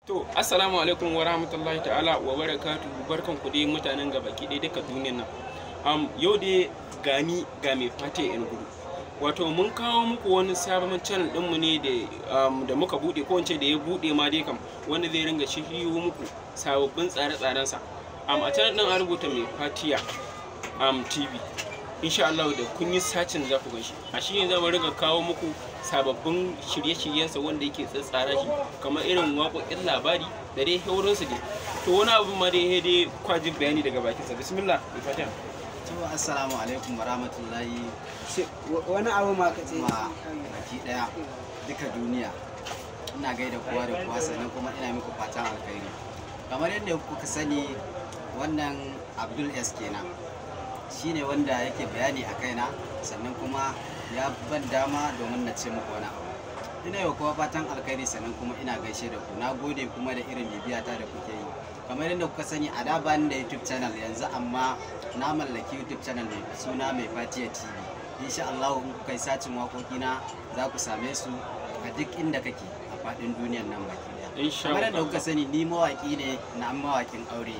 To, assalamu alaikum wa rahmatullahi ta'ala wa barakatuhu, barkan ku dai mutanen gabaki ɗaya duka duniyar nan. Yau dai gani ga MAIFATIYA in gudu. Wato mun kawo muku wani sabon channel ɗinmu ne da muka buɗe, ko wance da ya buɗe ma dai kam, wanda zai ringa shiryo muku sababbin tsare-tsarensa. A channel ɗin an rubuta MAIFATIYA TV. Insha Allah da kun yi sacin za ku ganshi. A shi ne zama riga kawo muku sababbin shirye-shiryensa wanda yake tsatsara shi, kamar irin waƙoƙin labari da dai sauransu dai. To wani abu ma dai kwajin bayani daga bakinsa. Bismillah MAIFATIYA. To assalamu alaikum warahmatullahi. Wani abu ma ka ce ma baki daya duka duniya. Ina gaida kowa da kowa, sannan kuma ina muku fatan alkhairi. Kamar yadda kuka sani, wannan Abdul S kenan. Shine wanda yake bayani a kaina, sannan kuma ya ban dama domin na ce muku wani abu. Ina yi wa kowa fatan alkhairi, sannan kuma ina gaishe da ku. Na gode kuma da irin bibiyata da kuke yi. Kamar yadda kuka sani, a da bani da YouTube channel yanzu, amma na mallaki YouTube channel mai suna MAIFATIYA TV. Insha Allah in kuka yi sacin waƙoƙina za ku same su a duk inda kake a faɗin duniyar nan baki daya. Kamar yadda kuka sani, ni mawaƙi ne, na mawakin aure,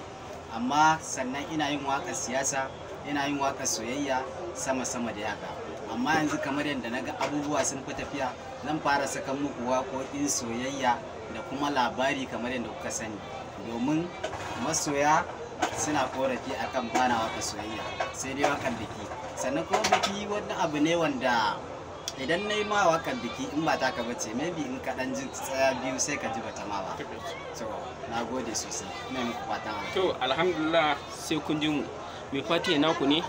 amma sannan ina yin waƙar siyasa, ina yin waƙar soyayya sama-sama da yaka. Amma yanzu kamar yadda na ga abubuwa sun fi tafiya, zan fara saka muku waƙoƙin soyayya da kuma labari kamar yadda kuka sani, domin masoya suna korafi akan bana waƙar soyayya, sai dai waƙar biki. Sannan kuma biki wani abu ne wanda idan na yi ma waƙar biki, in ba ta ka bace, maybe in ka ɗan ji tsaya biyu sai ka ji bata ma ba. To na gode sosai, ina muku fatan alheri. To alhamdulillah, sai kun ji mu. MAIFATIYA naku ne,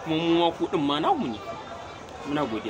kuma mu ma ku ɗin ma naku ne. Muna godiya.